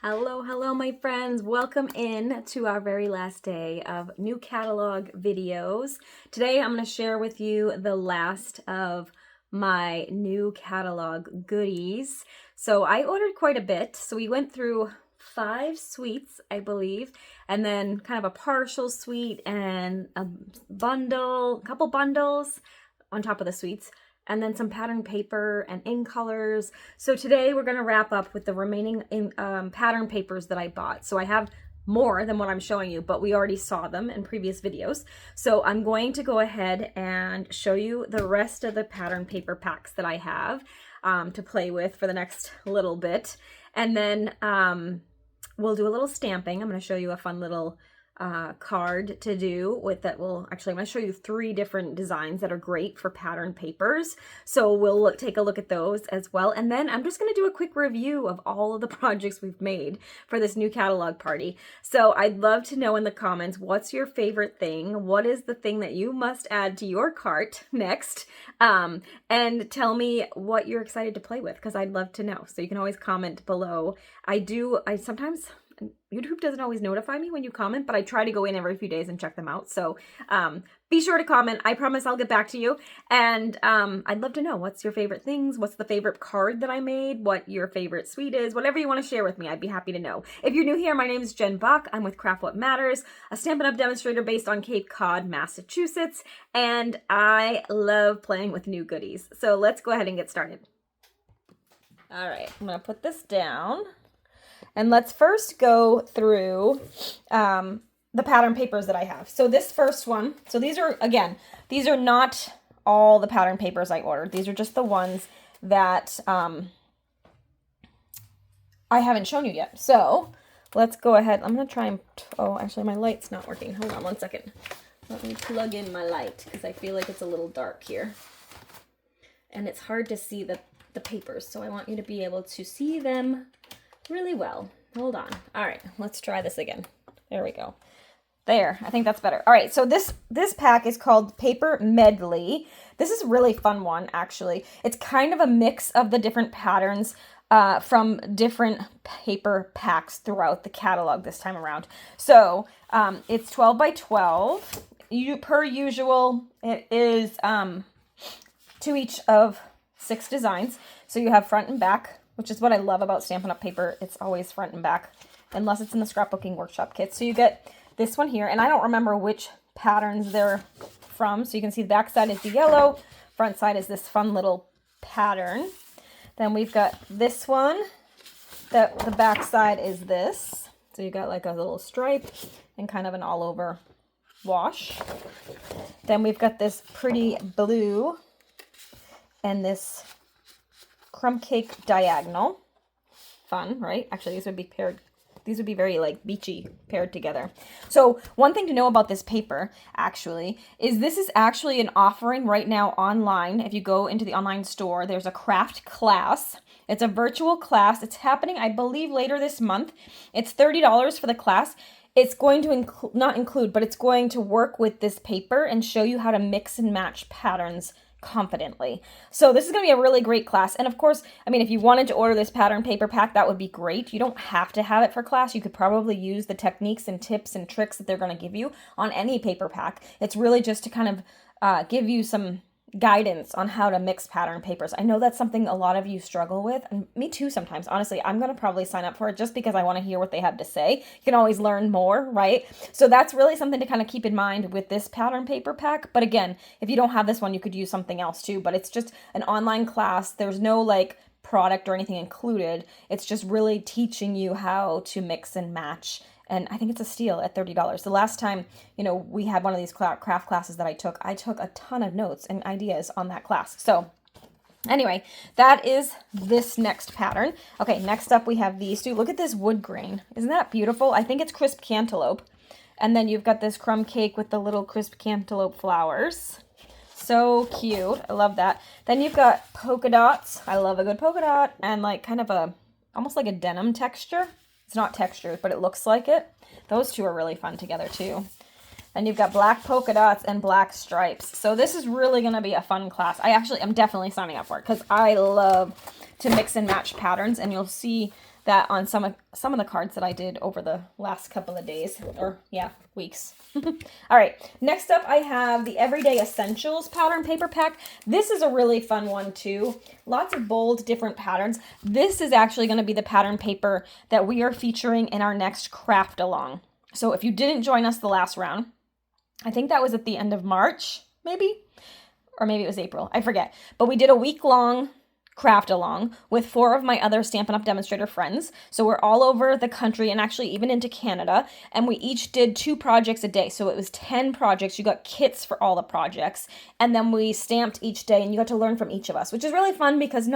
Hello, hello, my friends. Welcome in to our very last day of new catalog videos. Today, I'm going to share with you the last of my new catalog goodies. So I ordered quite a bit. So we went through 5 suites, I believe, and then kind of a partial suite and a couple bundles on top of the suites, and then some pattern paper and ink colors. So today we're going to wrap up with the remaining pattern papers that I bought. So I have more than what I'm showing you, but we already saw them in previous videos. So I'm going to go ahead and show you the rest of the pattern paper packs that I have to play with for the next little bit. And then we'll do a little stamping. I'm going to show you a fun little card to do with that. I'm going to show you 3 different designs that are great for pattern papers. So we'll take a look at those as well. And then I'm just going to do a quick review of all of the projects we've made for this new catalog party. So I'd love to know in the comments, what's your favorite thing? What is the thing that you must add to your cart next? And tell me what you're excited to play with, because I'd love to know. So you can always comment below. I sometimes YouTube doesn't always notify me when you comment, but I try to go in every few days and check them out. So be sure to comment. I promise I'll get back to you. And I'd love to know, what's your favorite things? What's the favorite card that I made? What your favorite suite is? Whatever you want to share with me, I'd be happy to know. If you're new here, my name is Jen Buck. I'm with Craft What Matters, a Stampin' Up demonstrator based on Cape Cod, Massachusetts. And I love playing with new goodies. So let's go ahead and get started. All right, I'm going to put this down. And let's first go through the pattern papers that I have. So this first one, so these are not all the pattern papers I ordered. These are just the ones that I haven't shown you yet. So let's go ahead. I'm going to try and, oh, actually my light's not working. Hold on one second. Let me plug in my light because I feel like it's a little dark here. And it's hard to see the papers. So I want you to be able to see them really well. Hold on. All right, let's try this again. There we go. There, I think that's better. All right, so this pack is called Paper Medley. This is a really fun one, actually. It's kind of a mix of the different patterns from different paper packs throughout the catalog this time around. So it's 12 by 12. Per usual, it is 2 each of 6 designs. So you have front and back, which is what I love about Stampin' Up! Paper. It's always front and back, unless it's in the scrapbooking workshop kit. So you get this one here, and I don't remember which patterns they're from. So you can see the back side is the yellow, front side is this fun little pattern. Then we've got this one, that the back side is this. So you got like a little stripe and kind of an all over wash. Then we've got this pretty blue and this crumb cake diagonal. Fun, right? Actually, these would be very like beachy paired together. So one thing to know about this paper actually is this is actually an offering right now online. If you go into the online store, there's a craft class. It's a virtual class. It's happening, I believe, later this month. It's $30 for the class. It's going to not include, but it's going to work with this paper and show you how to mix and match patterns confidently. So this is going to be a really great class. And of course, I mean, if you wanted to order this pattern paper pack, that would be great. You don't have to have it for class. You could probably use the techniques and tips and tricks that they're going to give you on any paper pack. It's really just to kind of give you some guidance on how to mix pattern papers. I know that's something a lot of you struggle with, and me too sometimes. Honestly, I'm going to probably sign up for it just because I want to hear what they have to say. You can always learn more, right? So that's really something to kind of keep in mind with this pattern paper pack. But again, if you don't have this one, you could use something else too. But it's just an online class. There's no like product or anything included. It's just really teaching you how to mix and match. And I think it's a steal at $30. The last time, we had one of these craft classes that I took a ton of notes and ideas on that class. So anyway, that is this next pattern. Okay, next up we have these two. Look at this wood grain. Isn't that beautiful? I think it's crisp cantaloupe. And then you've got this crumb cake with the little crisp cantaloupe flowers. So cute. I love that. Then you've got polka dots. I love a good polka dot. And like kind of almost like a denim texture. It's not textured, but it looks like it. Those two are really fun together too. And you've got black polka dots and black stripes. So this is really going to be a fun class. I'm definitely signing up for it because I love to mix and match patterns. And you'll see that on some of the cards that I did over the last couple of days, or yeah, weeks. All right, next up I have the Everyday Essentials pattern paper pack. This is a really fun one too. Lots of bold different patterns. This is actually going to be the pattern paper that we are featuring in our next craft along. So if you didn't join us the last round, I think that was at the end of March, maybe, or maybe it was April, I forget. But we did a week-long craft along with 4 of my other Stampin' Up! Demonstrator friends. So we're all over the country and actually even into Canada. And we each did 2 projects a day. So it was 10 projects. You got kits for all the projects. And then we stamped each day and you got to learn from each of us, which is really fun because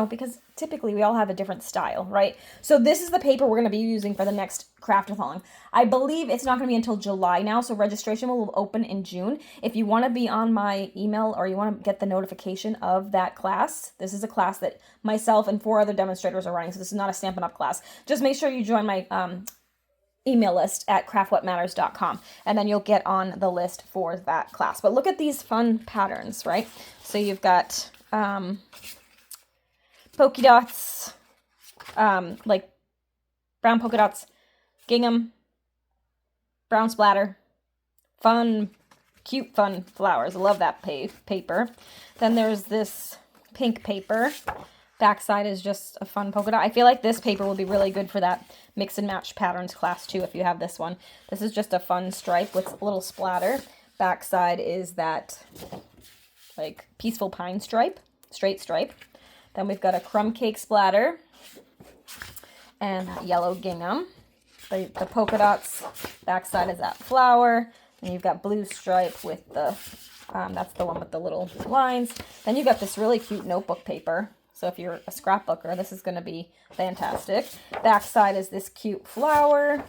because typically we all have a different style, right? So this is the paper we're going to be using for the next craft-a-thon. I believe it's not going to be until July now, so registration will open in June. If you want to be on my email or you want to get the notification of that class, this is a class that myself and 4 other demonstrators are running, so this is not a Stampin' Up! Class. Just make sure you join my email list at craftwhatmatters.com, and then you'll get on the list for that class. But look at these fun patterns, right? So you've got polka dots, like brown polka dots, gingham, brown splatter, fun, cute, fun flowers. I love that paper. Then there's this pink paper. Backside is just a fun polka dot. I feel like this paper will be really good for that mix and match patterns class too if you have this one. This is just a fun stripe with a little splatter. Backside is that like peaceful pine stripe, straight stripe. Then we've got a crumb cake splatter and yellow gingham. The polka dots, backside is that flower. And you've got blue stripe with the, that's the one with the little lines. Then you've got this really cute notebook paper. So if you're a scrapbooker, this is going to be fantastic. Backside is this cute flower,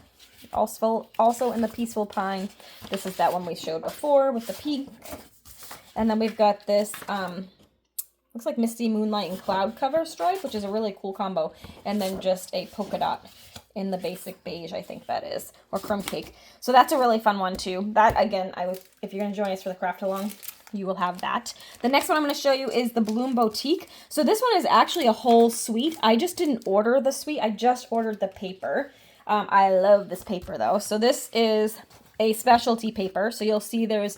also in the peaceful pine. This is that one we showed before with the pink. And then we've got this, looks like Misty Moonlight and Cloud Cover stripe, which is a really cool combo. And then just a polka dot in the basic beige, I think that is, or crumb cake. So that's a really fun one too. That, again, if you're going to join us for the craft along, you will have that. The next one I'm going to show you is the Bloom Boutique. So this one is actually a whole suite. I just didn't order the suite. I just ordered the paper. I love this paper though. So this is a specialty paper. So you'll see there's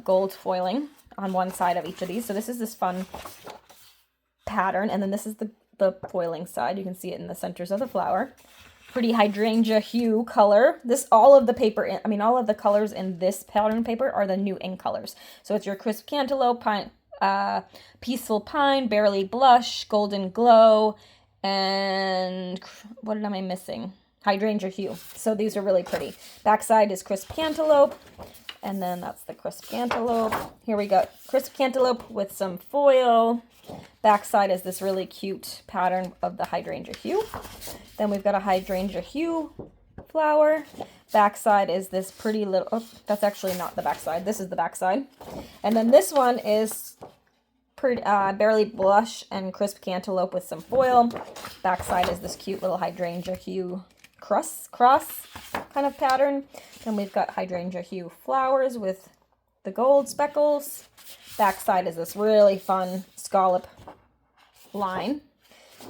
gold foiling on one side of each of these. So this is this fun pattern. And then this is the foiling side. You can see it in the centers of the flower. Pretty hydrangea hue color. All of the colors in this pattern paper are the new ink colors. So it's your crisp cantaloupe, pine, peaceful pine, barely blush, golden glow, and what am I missing? Hydrangea hue. So these are really pretty. Backside is crisp cantaloupe, and then that's the crisp cantaloupe. Here we got crisp cantaloupe with some foil. Backside is this really cute pattern of the hydrangea hue. Then we've got a hydrangea hue flower. Backside is this pretty little, oh, that's actually not the backside. This is the backside. And then this one is pretty, barely blush and crisp cantaloupe with some foil. Backside is this cute little hydrangea hue cross kind of pattern. Then we've got hydrangea hue flowers with the gold speckles. Backside is this really fun scallop line.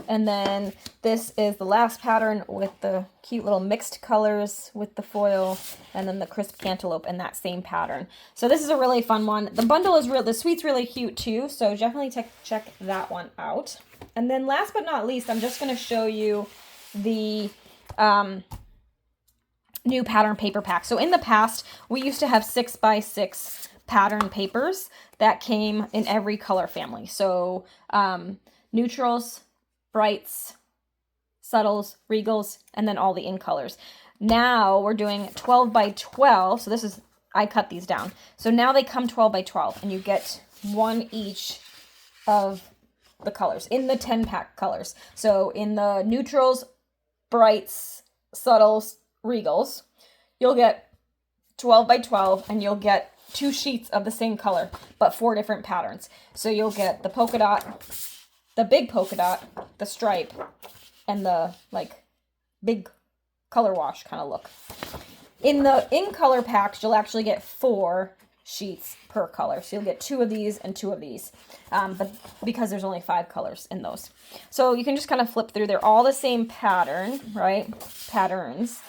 And then this is the last pattern with the cute little mixed colors with the foil, and then the crisp cantaloupe in that same pattern. So this is a really fun one. The bundle is the suite's really cute too, so definitely check that one out. And then last but not least, I'm just going to show you the new pattern paper pack. So in the past, we used to have 6x6 pattern papers that came in every color family. So neutrals, brights, subtles, regals, and then all the in colors. Now we're doing 12x12. So this is, I cut these down. So now they come 12x12 and you get one each of the colors in the 10-pack colors. So in the neutrals, brights, subtles, regals, you'll get 12x12 and you'll get 2 sheets of the same color, but 4 different patterns. So you'll get the polka dot, the big polka dot, the stripe, and the like big color wash kind of look. In the in color packs, you'll actually get 4 sheets per color. So you'll get 2 of these and 2 of these, but because there's only 5 colors in those. So you can just kind of flip through. They're all the same pattern, right? Patterns,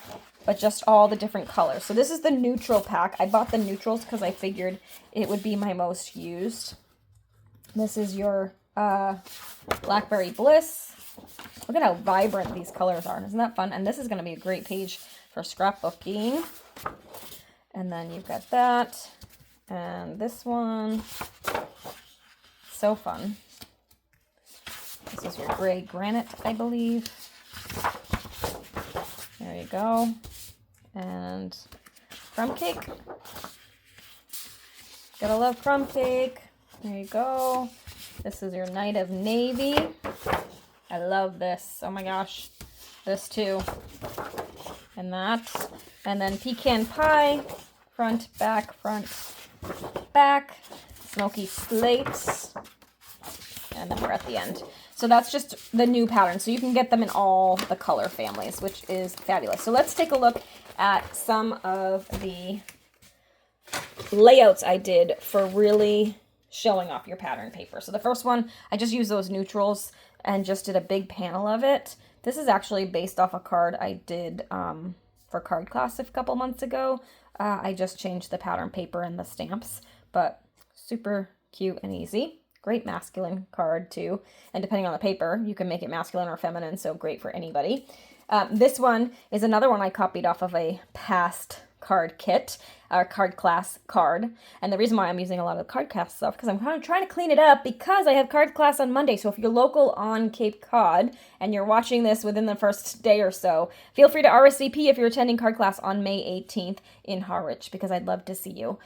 but just all the different colors. So this is the neutral pack. I bought the neutrals because I figured it would be my most used. This is your Blackberry Bliss. Look at how vibrant these colors are. Isn't that fun? And this is going to be a great page for scrapbooking. And then you've got that. And this one. So fun. This is your gray granite, I believe. There you go. And crumb cake. Gotta love crumb cake. There you go. This is your Night of Navy. I love this. Oh my gosh. This too. And that. And then pecan pie. Front, back, smoky slates. And then we're at the end. So that's just the new pattern. So you can get them in all the color families, which is fabulous. So let's take a look at some of the layouts I did for really showing off your pattern paper. So the first one, I just used those neutrals and just did a big panel of it. This is actually based off a card I did for card class a couple months ago. I just changed the pattern paper and the stamps, but super cute and easy. Great masculine card too. And depending on the paper, you can make it masculine or feminine, so great for anybody. This one is another one I copied off of a past card kit, our card class card. And the reason why I'm using a lot of the card class stuff, because I'm kind of trying to clean it up because I have card class on Monday. So if you're local on Cape Cod and you're watching this within the first day or so, feel free to RSVP if you're attending card class on May 18th in Harwich, because I'd love to see you.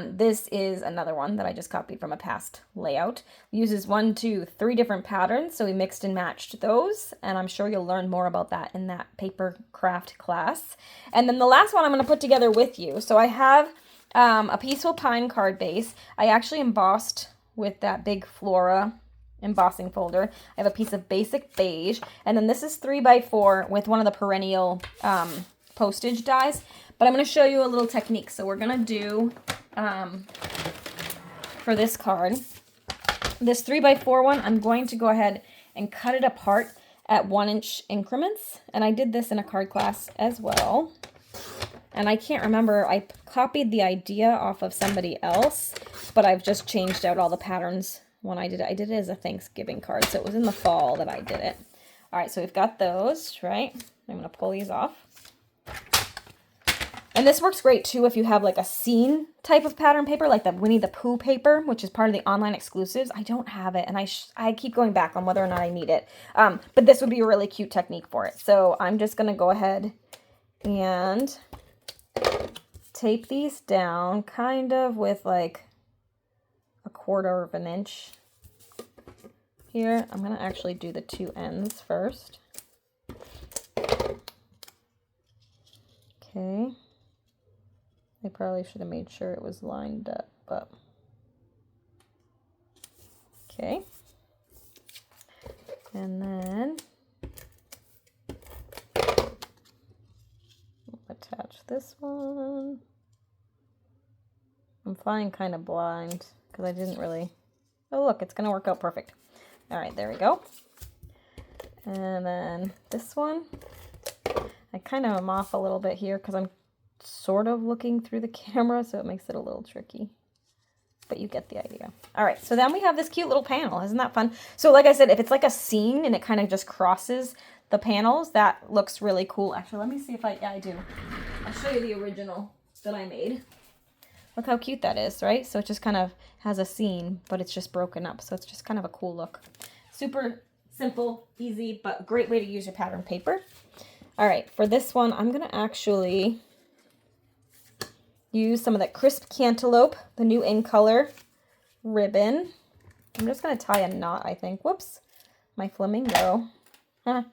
This is another one that I just copied from a past layout. It uses 1, 2, 3 different patterns, so we mixed and matched those, and I'm sure you'll learn more about that in that paper craft class. And then the last one I'm going to put together with you. So I have a Peaceful Pine card base. I actually embossed with that big Flora embossing folder. I have a piece of basic beige, and then this is 3x4 with one of the perennial postage dies. But I'm going to show you a little technique. So we're going to do, for this card, this 3x4 one, I'm going to go ahead and cut it apart at 1-inch increments. And I did this in a card class as well. And I can't remember, I copied the idea off of somebody else, but I've just changed out all the patterns when I did it. I did it as a Thanksgiving card, so it was in the fall that I did it. All right, so we've got those, right? I'm going to pull these off. And this works great too if you have like a scene type of pattern paper, like the Winnie the Pooh paper, which is part of the online exclusives. I don't have it, and I keep going back on whether or not I need it. But this would be a really cute technique for it. So I'm just going to go ahead and tape these down kind of with like 1/4 of an inch here. I'm going to actually do the 2 ends first. Okay. I probably should have made sure it was lined up, but okay. And then attach this one. I'm flying kind of blind because I didn't really, oh look, it's going to work out perfect. All right, there we go. And then this one, I kind of am off a little bit here because I'm sort of looking through the camera, so it makes it a little tricky, but you get the idea. All right, so then we have this cute little panel. Isn't that fun? So like I said, if it's like a scene and it kind of just crosses the panels, that looks really cool. Actually, let me see if yeah, I do. I'll show you the original that I made. Look how cute that is, right? So it just kind of has a scene, but it's just broken up, so it's just kind of a cool look. Super simple, easy, but great way to use your pattern paper. All right, for this one, I'm gonna actually use some of that Crisp Cantaloupe, the new In Color ribbon. I'm just going to tie a knot, I think. Whoops, my flamingo. Kind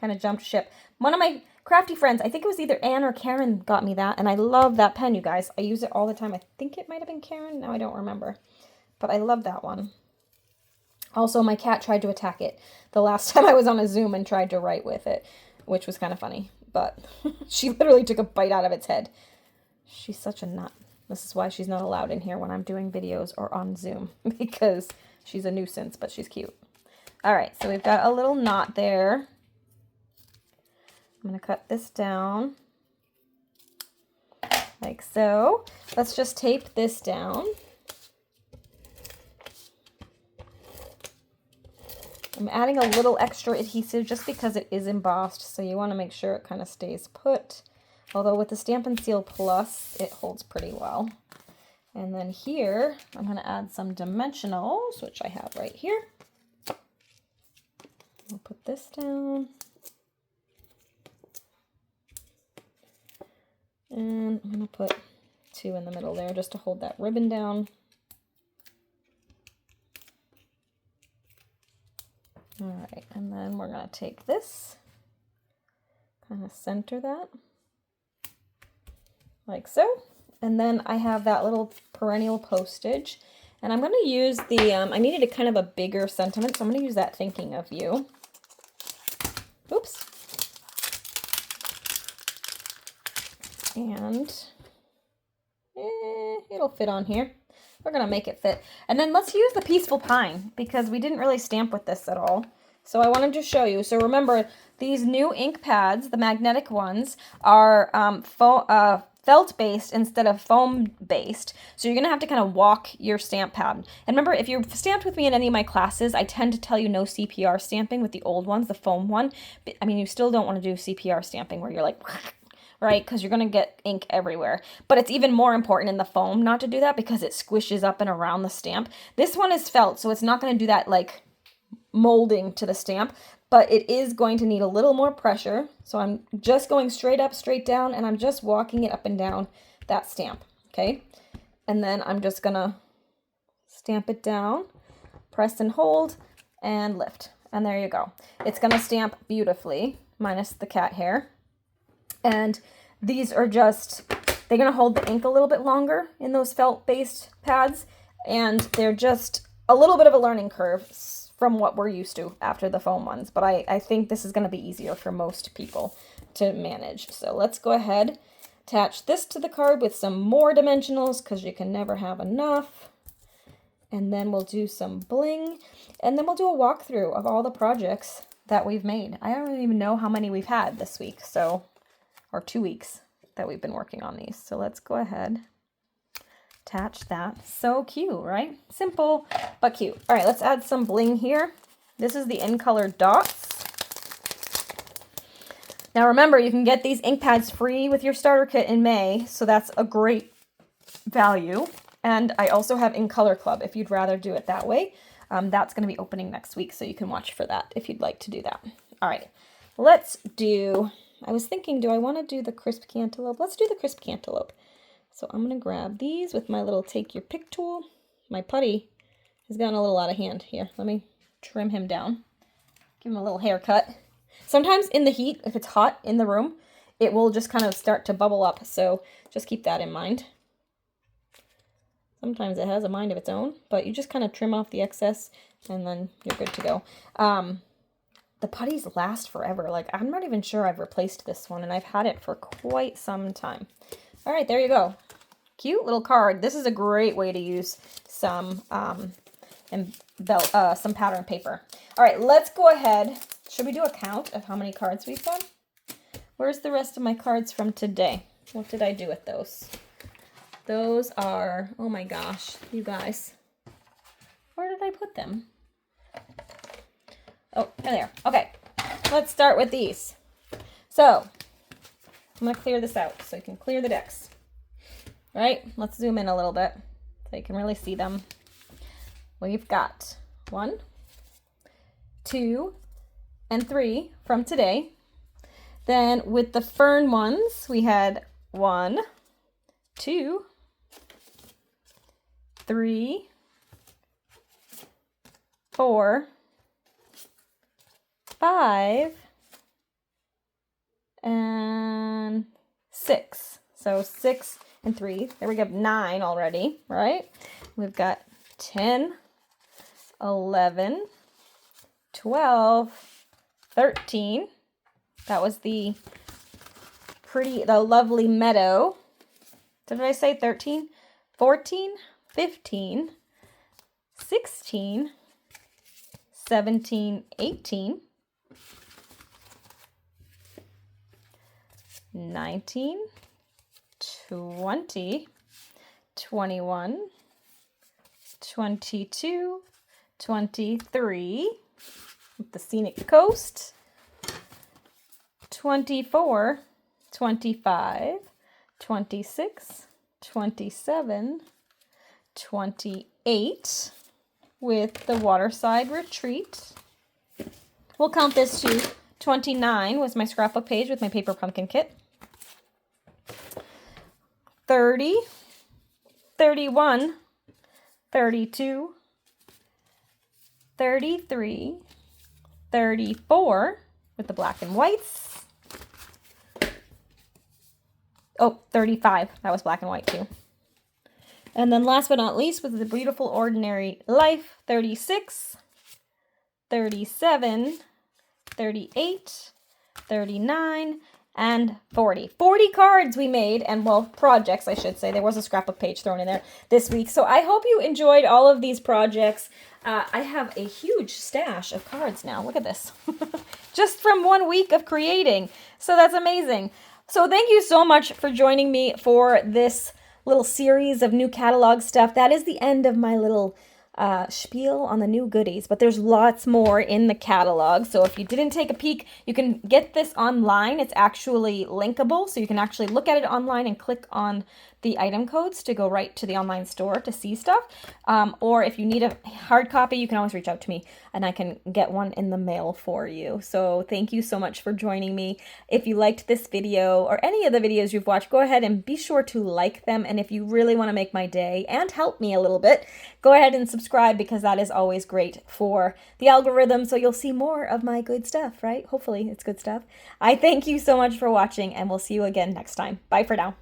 of jumped ship. One of my crafty friends, I think it was either Anne or Karen, got me that, and I love that pen, you guys. I use it all the time. I think it might have been Karen. Now I don't remember, but I love that one. Also, my cat tried to attack it the last time I was on a Zoom and tried to write with it, which was kind of funny, but she literally took a bite out of its head. She's such a nut. This is why she's not allowed in here when I'm doing videos or on Zoom, because she's a nuisance, but she's cute. All right, so we've got a little knot there. I'm going to cut this down like so. Let's just tape this down. I'm adding a little extra adhesive just because it is embossed, so you want to make sure it kind of stays put. Although with the Stampin' Seal Plus, it holds pretty well. And then here, I'm going to add some dimensionals, which I have right here. I'll put this down. And I'm going to put 2 in the middle there just to hold that ribbon down. All right, and then we're going to take this, kind of center that, like so. And then I have that little perennial postage. And I'm going to use the, I needed a kind of a bigger sentiment, so I'm going to use that Thinking of You. Oops. And it'll fit on here. We're going to make it fit. And then let's use the Peaceful Pine, because we didn't really stamp with this at all. So I wanted to show you. So remember, these new ink pads, the magnetic ones, are felt-based instead of foam-based. So you're going to have to kind of walk your stamp pad. And remember, if you've stamped with me in any of my classes, I tend to tell you no CPR stamping with the old ones, the foam one. But, I mean, you still don't want to do CPR stamping where you're like, right? Because you're going to get ink everywhere. But it's even more important in the foam not to do that because it squishes up and around the stamp. This one is felt, so it's not going to do that like molding to the stamp, but it is going to need a little more pressure. So I'm just going straight up, straight down, and I'm just walking it up and down that stamp, okay? And then I'm just gonna stamp it down, press and hold, and lift. And there you go. It's gonna stamp beautifully, minus the cat hair. And these are just, they're gonna hold the ink a little bit longer in those felt-based pads, and they're just a little bit of a learning curve from what we're used to after the foam ones, but I think this is going to be easier for most people to manage. So let's go ahead, attach this to the card with some more dimensionals because you can never have enough. And then we'll do some bling, and then we'll do a walkthrough of all the projects that we've made. I don't even know how many we've had this week, so, or 2 weeks that we've been working on these. So let's go ahead. Attach that. So cute, right? Simple, but cute. All right, let's add some bling here. This is the In Color Dots. Now remember, you can get these ink pads free with your starter kit in May, so that's a great value. And I also have In Color Club if you'd rather do it that way. That's going to be opening next week, so you can watch for that if you'd like to do that. All right, let's do, I was thinking, do I want to do the crisp cantaloupe? Let's do the crisp cantaloupe. So I'm going to grab these with my little take your pick tool. My putty has gotten a little out of hand here. Let me trim him down. Give him a little haircut. Sometimes in the heat, if it's hot in the room, it will just kind of start to bubble up. So just keep that in mind. Sometimes it has a mind of its own, but you just kind of trim off the excess and then you're good to go. The putties last forever. Like, I'm not even sure I've replaced this one, and I've had it for quite some time. All right, there you go. Cute little card. This is a great way to use some some pattern paper. All right, let's go ahead. Should we do a count of how many cards we've done? Where's the rest of my cards from today? What did I do with those? Those are, oh my gosh, you guys. Where did I put them? Oh, there. Okay, let's start with these. So, I'm going to clear this out so you can clear the decks. All right, let's zoom in a little bit so you can really see them. We've got 1, 2, and 3 from today. Then with the fern ones, we had 1, 2, 3, 4, 5, and 6. So 6 and 3. There we go, 9 already, right? We've got 10, 11, 12, 13. That was the lovely meadow. Did I say 13? 14, 15, 16, 17, 18, 19, 20, 21, 22, 23, with the scenic coast, 24, 25, 26, 27, 28, with the waterside retreat. We'll count this to 29 was my scrapbook page with my paper pumpkin kit. 30, 31, 32, 33, 34 with the black and whites. Oh, 35. That was black and white too. And then last but not least with the beautiful ordinary life, 36, 37, 38, 39, and 40. 40 cards we made, and well, projects, I should say. There was a scrapbook page thrown in there this week. So I hope you enjoyed all of these projects. I have a huge stash of cards now. Look at this. Just from 1 week of creating. So that's amazing. So thank you so much for joining me for this little series of new catalog stuff. That is the end of my little spiel on the new goodies, but there's lots more in the catalog. So if you didn't take a peek, you can get this online. It's actually linkable, so you can actually look at it online and click on the item codes to go right to the online store to see stuff. Or if you need a hard copy, you can always reach out to me and I can get one in the mail for you. So thank you so much for joining me. If you liked this video or any of the videos you've watched, go ahead and be sure to like them. And if you really want to make my day and help me a little bit, go ahead and subscribe, because that is always great for the algorithm. So you'll see more of my good stuff, right? Hopefully it's good stuff. I thank you so much for watching, and we'll see you again next time. Bye for now.